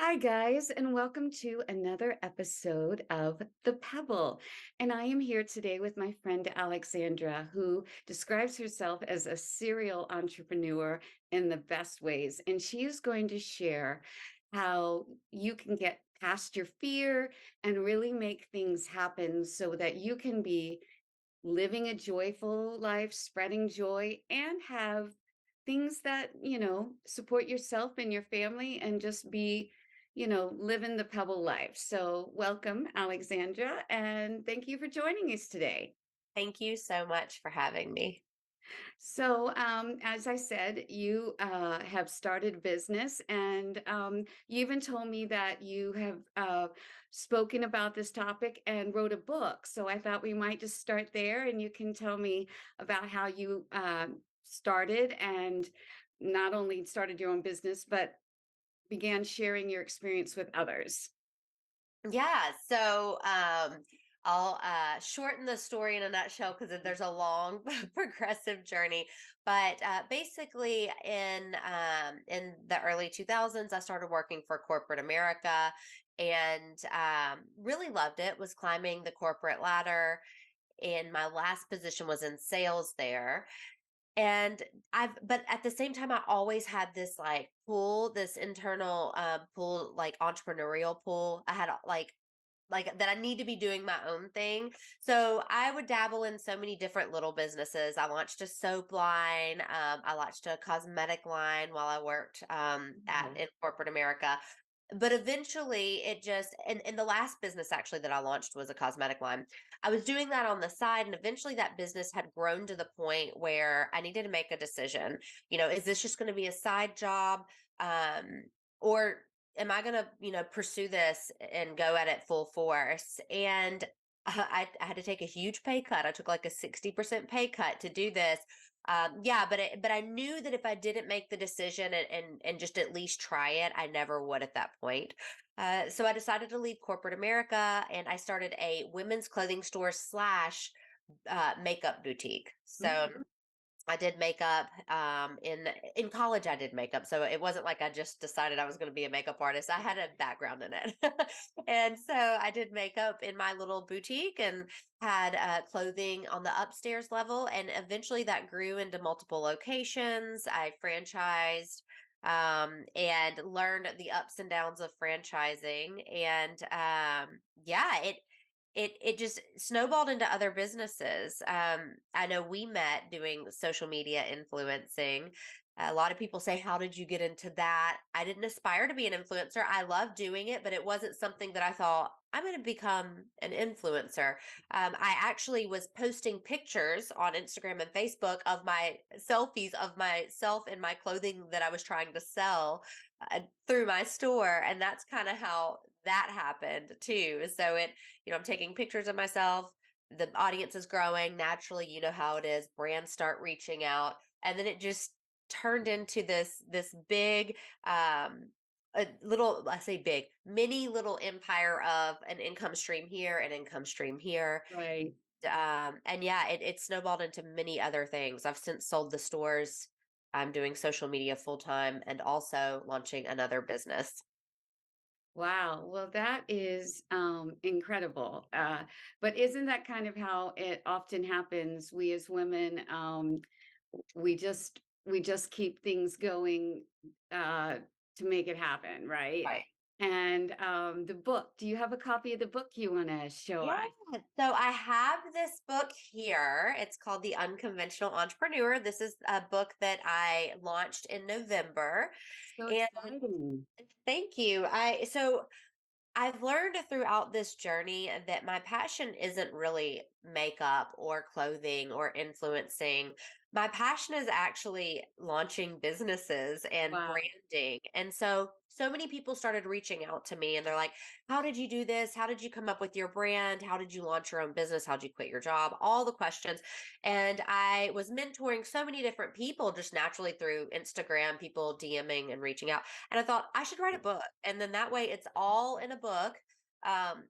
Hi, guys, and welcome to another episode of The Pebble. And I am here today with my friend Alexandra, who describes herself as a serial entrepreneur in the best ways. And she is going to share how you can get past your fear and really make things happen so that you can be living a joyful life, spreading joy, and have things that, support yourself and your family and just be, living the pebble life. So, welcome, Alexandra, and thank you for joining us today. Thank you so much for having me. So, as I said, you have started a business, and you even told me that you have spoken about this topic and wrote a book. So, I thought we might just start there, and you can tell me about how you started and not only started your own business, but began sharing your experience with others. I'll shorten the story in a nutshell because there's a long progressive journey. But basically, in the early 2000s, I started working for corporate America and really loved it. Was climbing the corporate ladder, and my last position was in sales there. And but at the same time, I always had this like pull, this internal pull, like entrepreneurial pull. I had like that I need to be doing my own thing. So I would dabble in so many different little businesses. I launched a soap line. I launched a cosmetic line while I worked at Wow. in corporate America. But eventually it just and the last business actually that I launched was a cosmetic line. I was doing that on the side, and eventually that business had grown to the point where I needed to make a decision. Is this just going to be a side job? Or am I going to, pursue this and go at it full force? And I had to take a huge pay cut. I took like a 60% pay cut to do this. Yeah, but I knew that if I didn't make the decision and just at least try it, I never would at that point. So I decided to leave corporate America, and I started a women's clothing store slash makeup boutique. So Mhm. I did makeup in college. I did makeup, so it wasn't like I just decided I was going to be a makeup artist. I had a background in it, and so I did makeup in my little boutique and had clothing on the upstairs level. And eventually, that grew into multiple locations. I franchised and learned the ups and downs of franchising, and yeah, it just snowballed into other businesses. I know we met doing social media influencing. A lot of people say, "How did you get into that?" I didn't aspire to be an influencer. I love doing it, but it wasn't something that I thought I'm going to become an influencer. I actually was posting pictures on Instagram and Facebook of my selfies of myself and my clothing that I was trying to sell through my store, and that's kind of how that happened too. So I'm taking pictures of myself. The audience is growing. Naturally, you know how it is. Brands start reaching out. And then it just turned into this big a little, I say big, mini little empire of an income stream here, an income stream here. Right. And yeah, it snowballed into many other things. I've since sold the stores. I'm doing social media full time and also launching another business. Wow. Well, that is incredible. But isn't that kind of how it often happens? We as women, we just keep things going uh, to make it happen, right? Right. And the book. Do you have a copy of the book you want to show Yeah. us? So I have this book here. It's called The Unconventional Entrepreneur. This is a book that I launched in November. So And exciting. thank you. I've learned throughout this journey that my passion isn't really makeup or clothing or influencing. My passion is actually launching businesses and Wow. branding. And so many people started reaching out to me and they're like, "How did you do this? How did you come up with your brand? How did you launch your own business? How did you quit your job?" All the questions. And I was mentoring so many different people just naturally through Instagram, people DMing and reaching out. And I thought I should write a book. And then that way it's all in a book.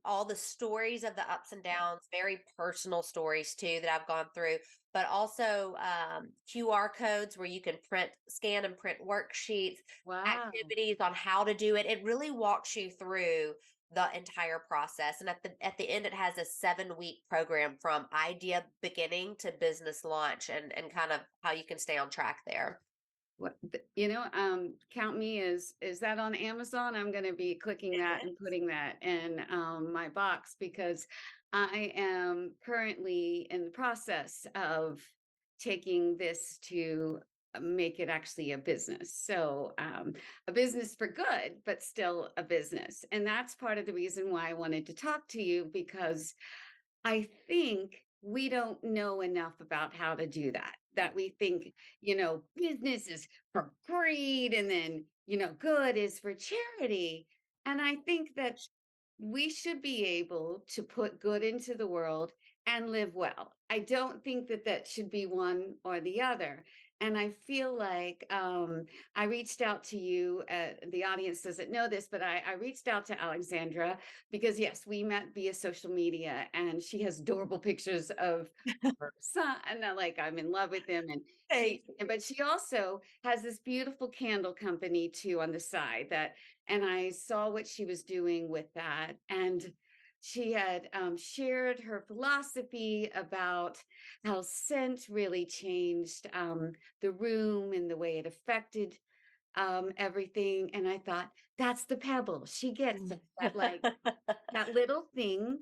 all the stories of the ups and downs, very personal stories too that I've gone through, but also QR codes where you can scan and print worksheets, Wow. activities on how to do it. It really walks you through the entire process. And at the end, it has a 7-week program from idea beginning to business launch, and kind of how you can stay on track there. Count me as is that on Amazon? I'm going to be clicking that and putting that in my box because I am currently in the process of taking this to make it actually a business. So, a business for good, but still a business. And that's part of the reason why I wanted to talk to you because I think we don't know enough about how to do that. That we think, business is for greed and then, good is for charity. And I think that we should be able to put good into the world and live well. I don't think that that should be one or the other. And I feel like I reached out to you. The audience doesn't know this, but I reached out to Alexandra because, yes, we met via social media and she has adorable pictures of her son. And I'm in love with him. Thank But she also has this beautiful candle company too on the side and I saw what she was doing with that. And she had shared her philosophy about how scent really changed the room and the way it affected everything. And I thought, that's the pebble. She gets it. That little thing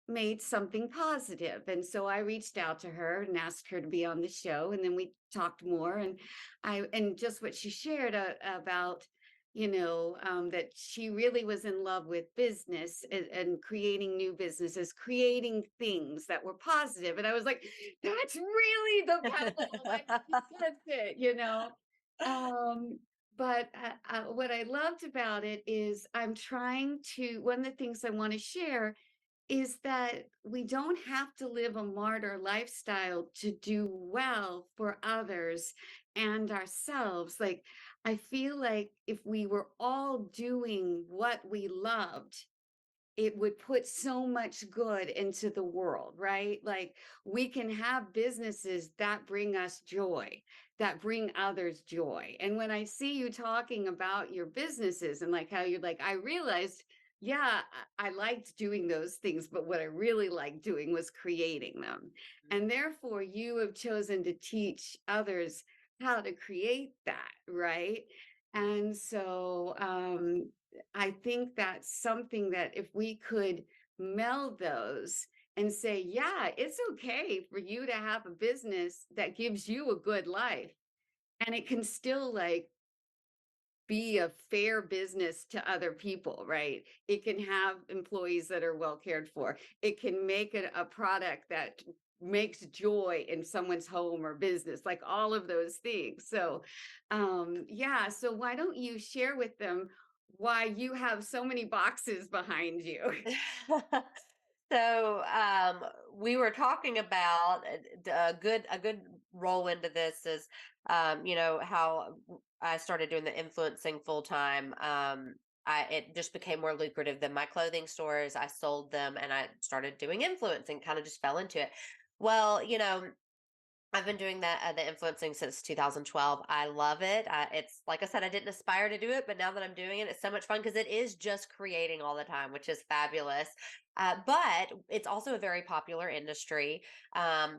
made something positive. And so I reached out to her and asked her to be on the show. And then we talked more. And just what she shared about, that she really was in love with business and creating new businesses, creating things that were positive. And I was like, that's really the pebble. Like, she gets it. Um, but what I loved about it is one of the things I want to share is that we don't have to live a martyr lifestyle to do well for others and ourselves. Like, I feel like if we were all doing what we loved, it would put so much good into the world, right? Like we can have businesses that bring us joy, that bring others joy. And when I see you talking about your businesses and like how you're like, I realized, yeah, I liked doing those things, but what I really liked doing was creating them. And therefore, you have chosen to teach others how to create that, right? And so, I think that's something that if we could meld those and say, yeah, it's okay for you to have a business that gives you a good life and it can still be a fair business to other people, right? It can have employees that are well cared for. It can make it a product that makes joy in someone's home or business, like all of those things. So, yeah. So why don't you share with them why you have so many boxes behind you? So we were talking about a good roll into this is how I started doing the influencing full time. It just became more lucrative than my clothing stores. I sold them and I started doing influencing, kind of just fell into it. Well, I've been doing the influencing since 2012. I love it. It's like I said, I didn't aspire to do it, but now that I'm doing it, it's so much fun because it is just creating all the time, which is fabulous. But it's also a very popular industry.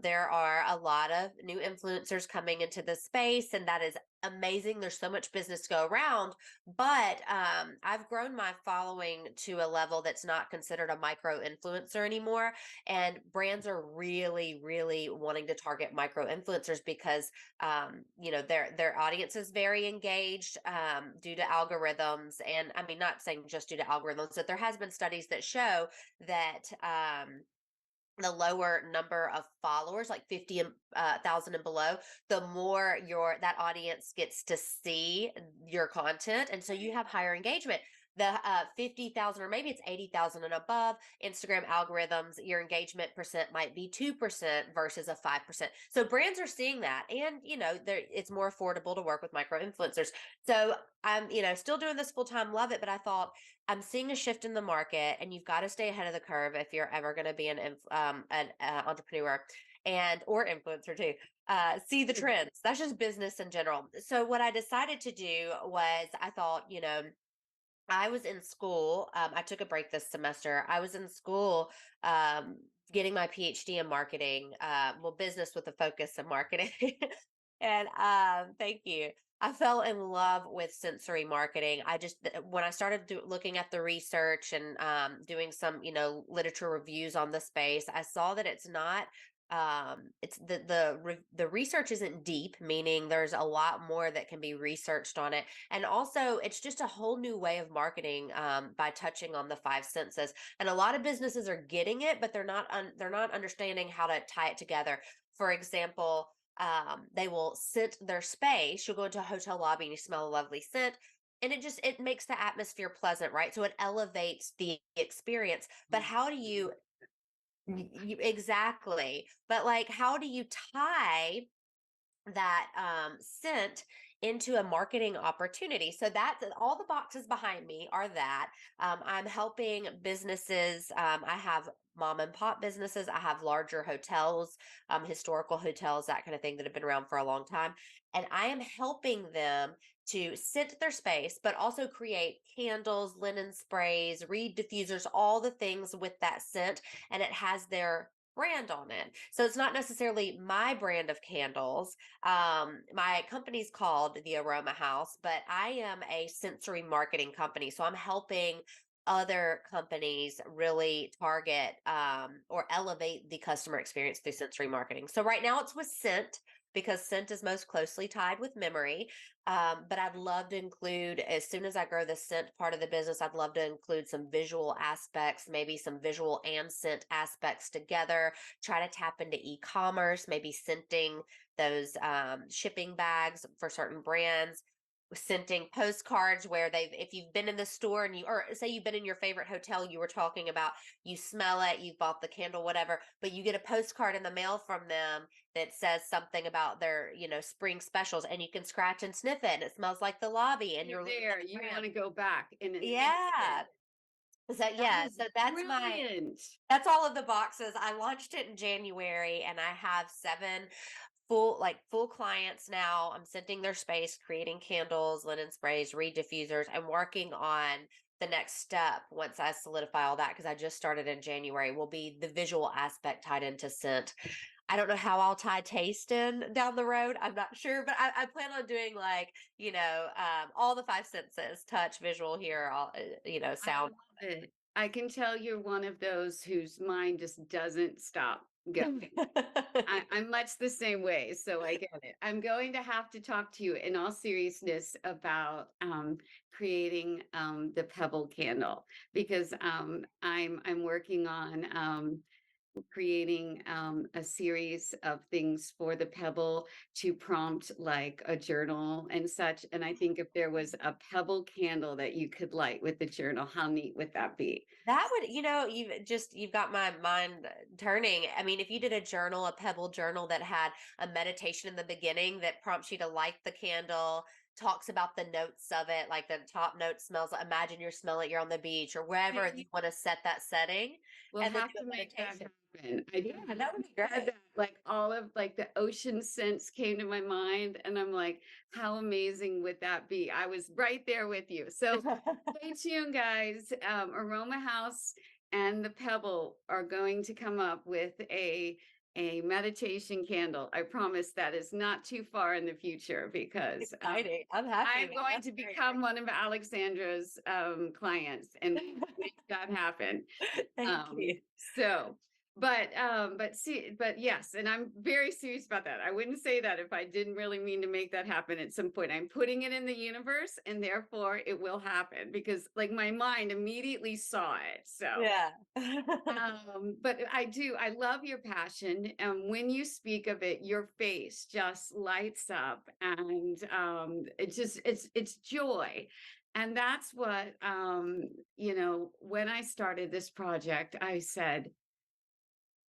There are a lot of new influencers coming into the space, and that is amazing. There's so much business to go around, but I've grown my following to a level that's not considered a micro influencer anymore, and brands are really really wanting to target micro influencers because their audience is very engaged due to algorithms. And I mean, not saying just due to algorithms, but there has been studies that show that the lower number of followers, like 50,000 and below, the more that audience gets to see your content, and so you have higher engagement. the 50,000 or maybe it's 80,000 and above. Instagram algorithms, your engagement percent might be 2% versus a 5%. So brands are seeing that. And, it's more affordable to work with micro influencers. So I'm, still doing this full time, love it. But I thought I'm seeing a shift in the market, and you've got to stay ahead of the curve if you're ever going to be an entrepreneur and or influencer too. See the trends. That's just business in general. So what I decided to do was I thought, I was in school. I took a break this semester. I was in school getting my PhD in marketing, well, business with a focus in marketing. And thank you. I fell in love with sensory marketing. When I started looking at the research and doing some, literature reviews on the space, I saw that it's not. It's the research isn't deep, meaning there's a lot more that can be researched on it, and also, it's just a whole new way of marketing by touching on the five senses. And a lot of businesses are getting it, but they're not understanding how to tie it together. For example, they will scent their space. You'll go into a hotel lobby and you smell a lovely scent. And it makes the atmosphere pleasant, right? So it elevates the experience. But how do exactly? But like, how do you tie that scent into a marketing opportunity? So that's all the boxes behind me are that. I'm helping businesses. I have mom and pop businesses. I have larger hotels, historical hotels, that kind of thing that have been around for a long time. And I am helping them to scent their space, but also create candles, linen sprays, reed diffusers, all the things with that scent. And it has their brand on it. So it's not necessarily my brand of candles. My company's called the Aroma House, but I am a sensory marketing company. So I'm helping other companies really target or elevate the customer experience through sensory marketing. So right now it's with scent, because scent is most closely tied with memory. But I'd love to include, as soon as I grow the scent part of the business, I'd love to include some visual aspects, maybe some visual and scent aspects together, try to tap into e-commerce, maybe scenting those shipping bags for certain brands, scenting postcards where if you've been in the store and or say you've been in your favorite hotel, you were talking about, you smell it, you've bought the candle, whatever, but you get a postcard in the mail from them that says something about their, spring specials, and you can scratch and sniff it and it smells like the lobby and You're you're looking at there, the you brand. wanna go back in an Yeah. instant. So That yeah, is so brilliant. that's all of the boxes. I launched it in January and I have 7 full clients now. I'm scenting their space, creating candles, linen sprays, reed diffusers. I'm working on the next step once I solidify all that, because I just started in January, will be the visual aspect tied into scent. I don't know how I'll tie taste in down the road. I'm not sure, but I plan on doing like, all the five senses: touch, visual, hear, all, I sound. love it. I can tell you're one of those whose mind just doesn't stop going. I'm much the same way, so I get it. I'm going to have to talk to you in all seriousness about creating the pebble candle, because I'm working on creating a series of things for the pebble to prompt like a journal and such. And I think if there was a pebble candle that you could light with the journal, how neat would that be? That would, you've got my mind turning. I mean, if you did a journal, a pebble journal that had a meditation in the beginning that prompts you to light the candle, talks about the notes of it, like the top note smells, imagine you're smelling, you're on the beach or wherever you want to set that setting, We'll and then have do to a make that meditation. happen. Yeah, that would be Said great. that, like all of like the ocean scents came to my mind, and I'm like, how amazing would that be? I was right there with you. So stay tuned, guys. Aroma House and the Pebble are going to come up with a meditation candle. I promise that is not too far in the future, because Exciting. I'm happy I'm about going that. to Very become one of Alexandra's clients and make that happen. great. Thank you. So, but yes, and I'm very serious about that. I wouldn't say that if I didn't really mean to make that happen at some point. I'm putting it in the universe, and therefore it will happen, because like my mind immediately saw it. So, Yeah. but I love your passion. When you speak of it, your face just lights up, and it's joy. And that's what, when I started this project, I said,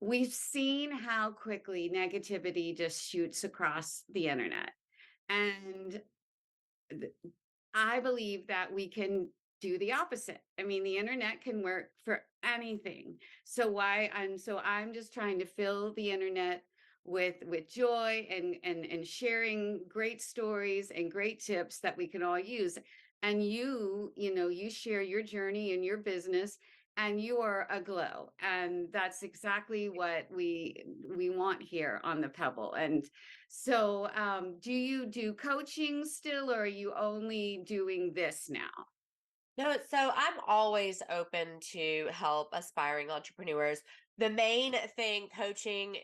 we've seen how quickly negativity just shoots across the internet. And th- I believe that we can do the opposite. I mean, the internet can work for anything. So I'm just trying to fill the internet with joy and sharing great stories and great tips that we can all use. And you share your journey and your business, and you are aglow. And that's exactly what we want here on the Pebble. And so, do you do coaching still, or are you only doing this now? No, so I'm always open to help aspiring entrepreneurs. The main thing, coaching,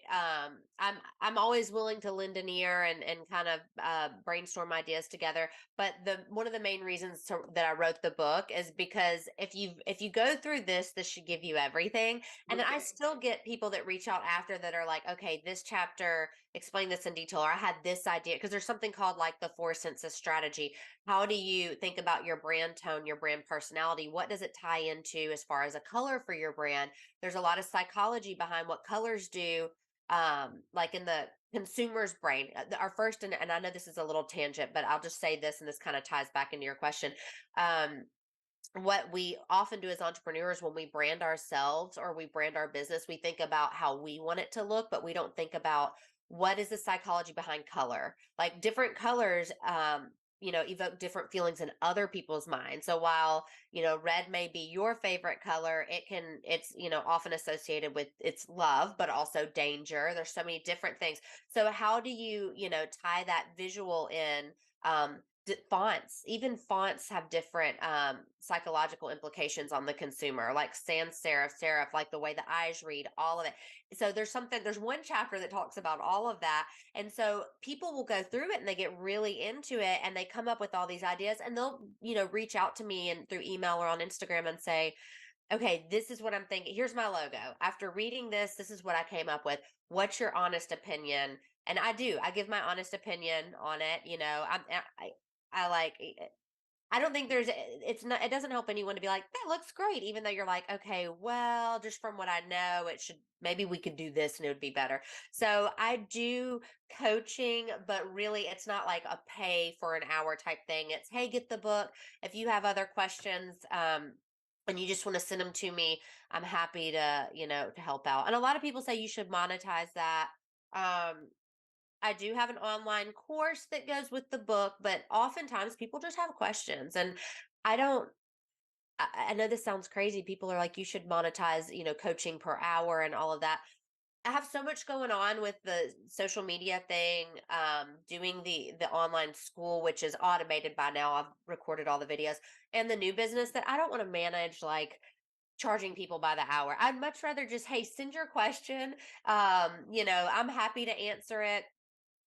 I'm always willing to lend an ear and kind of brainstorm ideas together. But the one of the main reasons that I wrote the book is because if you go through this, this should give you everything. And then I Okay. still get people that reach out after that are like, okay, this chapter explain this in detail, or I had this idea, because there's something called like the four senses strategy. How do you think about your brand tone, your brand personality? What does it tie into as far as a color for your brand? There's a lot of psychology behind what colors do, like in the consumer's brain. Our first, and I know this is a little tangent, but I'll just say this, and this kind of ties back into your question. Um, what we often do as entrepreneurs when we brand ourselves or we brand our business, we think about how we want it to look, but we don't think about what is the psychology behind color. Like different colors, evoke different feelings in other people's minds. So while, red may be your favorite color, it's often associated with its love, but also danger. There's so many different things. So how do you, tie that visual in? Fonts, even fonts have different psychological implications on the consumer, like sans serif, like the way the eyes read, all of it. So there's one chapter that talks about all of that. And so people will go through it and they get really into it and they come up with all these ideas, and they'll, reach out to me and through email or on Instagram and say, okay, this is what I'm thinking. Here's my logo. After reading this, this is what I came up with. What's your honest opinion? And I give my honest opinion on it. I like, I don't think it doesn't help anyone to be like, that looks great. Even though you're like, okay, well, just from what I know, maybe we could do this and it would be better. So I do coaching, but really it's not like a pay for an hour type thing. It's, hey, get the book. If you have other questions, and you just want to send them to me, I'm happy to help out. And a lot of people say you should monetize that. Um, I do have an online course that goes with the book, but oftentimes people just have questions. And I don't, I know this sounds crazy. People are like, you should monetize, coaching per hour and all of that. I have so much going on with the social media thing, doing the online school, which is automated by now. I've recorded all the videos, and the new business, that I don't want to manage like charging people by the hour. I'd much rather just, hey, send your question. I'm happy to answer it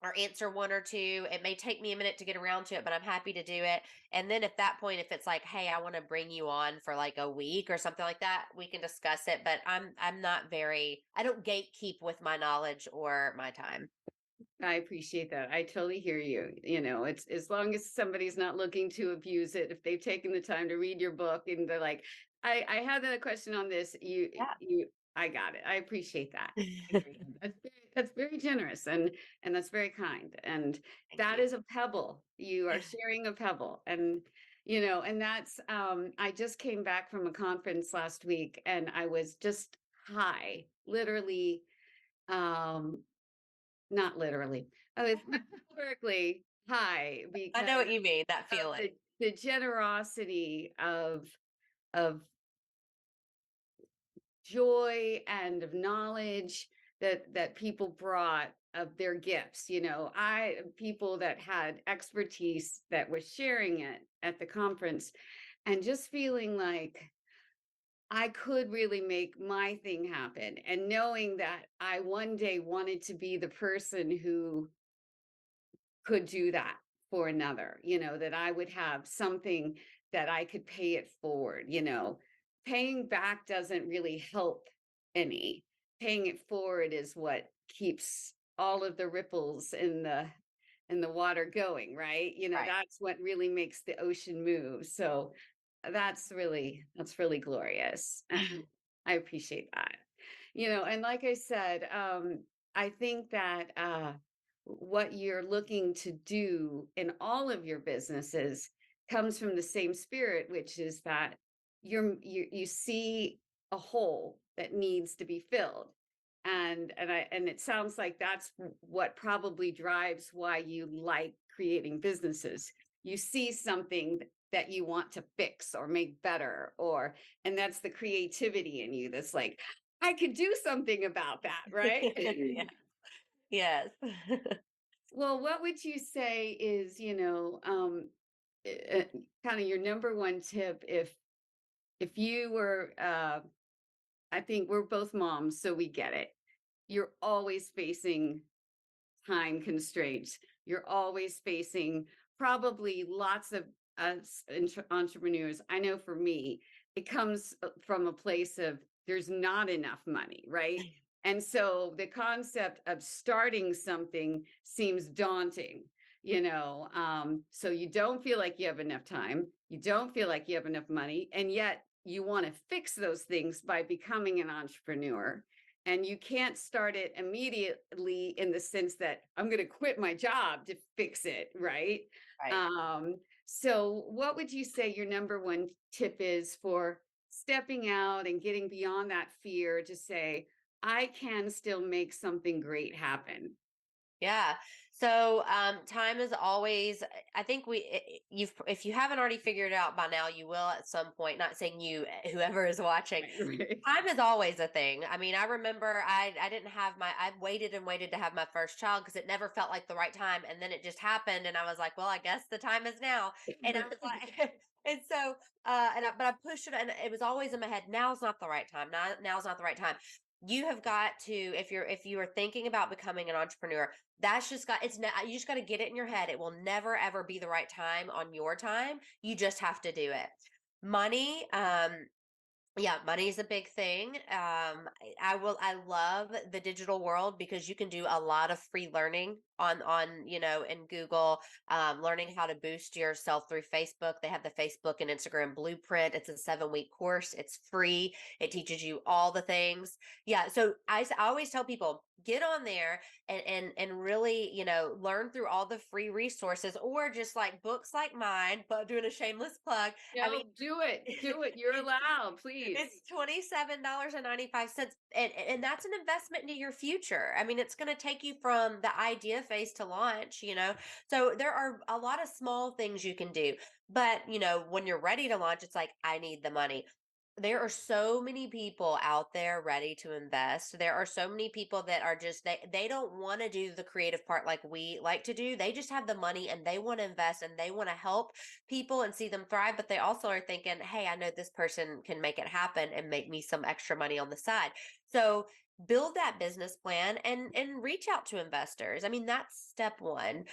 or answer one or two. It may take me a minute to get around to it, but I'm happy to do it. And then at that point, if it's like, hey, I want to bring you on for like a week or something like that, we can discuss it. But I'm not very, I don't gatekeep with my knowledge or my time. I appreciate that. I totally hear you. It's as long as somebody's not looking to abuse it, if they've taken the time to read your book and they're like, I had a question on this. I got it. I appreciate that. That's very generous, and that's very kind. And Thank that you. is a pebble. You are sharing a pebble. And that's I just came back from a conference last week, and I was just high, literally, um not literally. I was metaphorically high I because know what you mean, that of feeling. the generosity of joy and of knowledge that people brought of their gifts. I people that had expertise that were sharing it at the conference, and just feeling like I could really make my thing happen, and knowing that I one day wanted to be the person who could do that for another, that I would have something that I could pay it forward. Paying back doesn't really help any. Paying it forward is what keeps all of the ripples and the water going, right? Right. That's what really makes the ocean move. So that's really glorious. I appreciate that. And like I said, I think that what you're looking to do in all of your businesses comes from the same spirit, which is that you see a hole that needs to be filled. And it sounds like that's what probably drives why you like creating businesses. You see something that you want to fix or make better, and that's the creativity in you that's like, I could do something about that, right? Yeah. Yes. Well, what would you say is, kind of your number one tip if you were I think we're both moms, so we get it. You're always facing time constraints. You're always facing probably lots of us entrepreneurs. I know for me, it comes from a place of there's not enough money, right? And so the concept of starting something seems daunting, so you don't feel like you have enough time. You don't feel like you have enough money. And yet you want to fix those things by becoming an entrepreneur, and you can't start it immediately in the sense that I'm going to quit my job to fix it, right? Right. So what would you say your number one tip is for stepping out and getting beyond that fear to say, I can still make something great happen? Yeah. So time is always. I think you've if you haven't already figured it out by now, you will at some point. Not saying you, whoever is watching. Right, right. Time is always a thing. I mean, I remember I didn't have I waited and waited to have my first child because it never felt like the right time, and then it just happened, and I was like, well, I guess the time is now. And I was like, and so but I pushed it, and it was always in my head. Now's not the right time. Now's not the right time. You have got to, if you are thinking about becoming an entrepreneur, that's just got you just got to get it in your head. It will never ever be the right time on your time. You just have to do it. Money, yeah, money is a big thing. I love the digital world because you can do a lot of free learning on in Google, learning how to boost yourself through Facebook. They have the Facebook and Instagram blueprint. It's a 7-week course. It's free. It teaches you all the things. Yeah, so I always tell people get on there and really learn through all the free resources or just like books like mine. But doing a shameless plug, I mean. No, do it. Do it. You're allowed, please. It's $27.95, and that's an investment into your future. I mean, it's going to take you from the idea phase to launch. So there are a lot of small things you can do. But, when you're ready to launch, it's like I need the money. There are so many people out there ready to invest. There are so many people that are just they don't want to do the creative part like we like to do. They just have the money and they want to invest and they want to help people and see them thrive, but they also are thinking, hey, I know this person can make it happen and make me some extra money on the side. So build that business plan and reach out to investors. I mean, that's step one.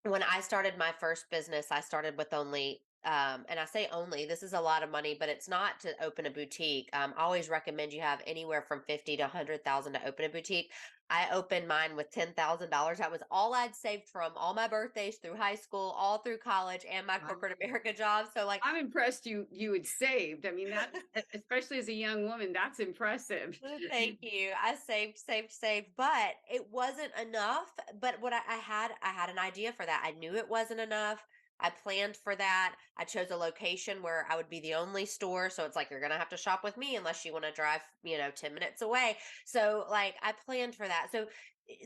When I started my first business, I started with only and I say only, this is a lot of money, but it's not to open a boutique. I always recommend you have anywhere from 50 to 100,000 to open a boutique. I opened mine with $10,000. That was all I'd saved from all my birthdays through high school, all through college and my Wow. corporate America job. So like, I'm impressed you had saved. I mean, especially as a young woman, that's impressive. thank you. I saved, but it wasn't enough. But what I had an idea for that. I knew it wasn't enough. I planned for that. I chose a location where I would be the only store. So it's like, you're going to have to shop with me unless you want to drive, 10 minutes away. So like, I planned for that. So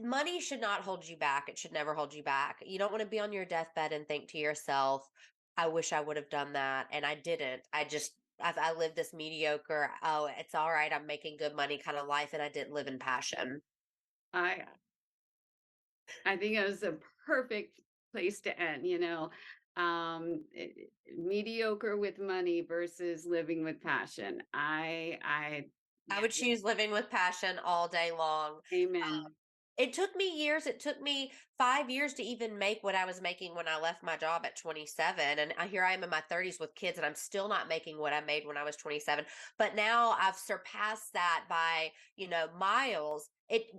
money should not hold you back. It should never hold you back. You don't want to be on your deathbed and think to yourself, I wish I would have done that. And I didn't. I lived this mediocre, oh, it's all right, I'm making good money kind of life, and I didn't live in passion. I I think it was a perfect place to end, mediocre with money versus living with passion. I Yeah, would choose living with passion all day long. amen. It took me years. It took me 5 years to even make what I was making when I left my job at 27, and here I am in my 30s with kids, and I'm still not making what I made when I was 27. But now I've surpassed that by, miles.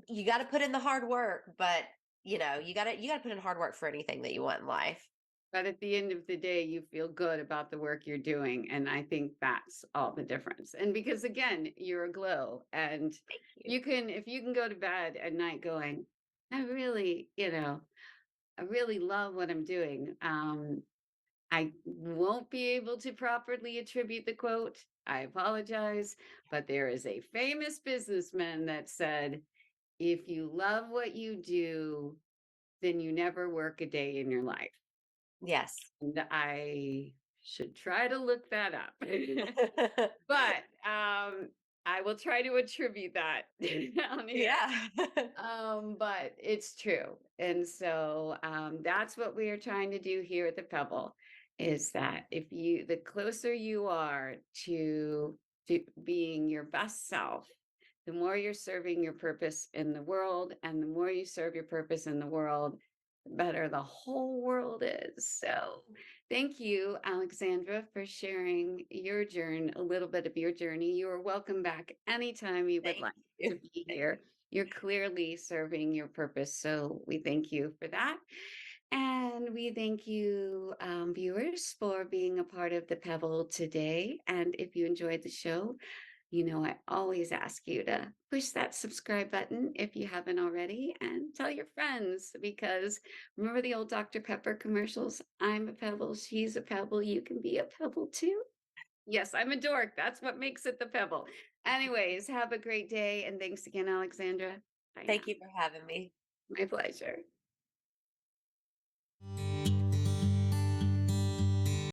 You got to put in the hard work, but you gotta put in hard work for anything that you want in life. But at the end of the day, you feel good about the work you're doing, and I think that's all the difference. And because again, you're aglow, and Thank you. you can if you can go to bed at night going, "I really, I really love what I'm doing." I won't be able to properly attribute the quote. I apologize, but there is a famous businessman that said, "If you love what you do, then you never work a day in your life." Yes. And I should try to look that up. But, I will try to attribute that down here. Yeah. But it's true. And so, that's what we are trying to do here at the Pebble, is that if you the closer you are to being your best self, the more you're serving your purpose in the world, and the more you serve your purpose in the world, the better the whole world is. So thank you, Alexandra, for sharing your journey, a little bit of your journey. You are welcome back anytime you would Thank like you. to be here. You're clearly serving your purpose. So we thank you for that. And we thank you, viewers, for being a part of the Pebble today. And if you enjoyed the show, I always ask you to push that subscribe button if you haven't already, and tell your friends, because remember the old Dr. Pepper commercials? I'm a pebble, she's a pebble, you can be a pebble too. Yes, I'm a dork. That's what makes it the Pebble. Anyways, have a great day. And thanks again, Alexandra. Bye now. Thank you for having me. My pleasure.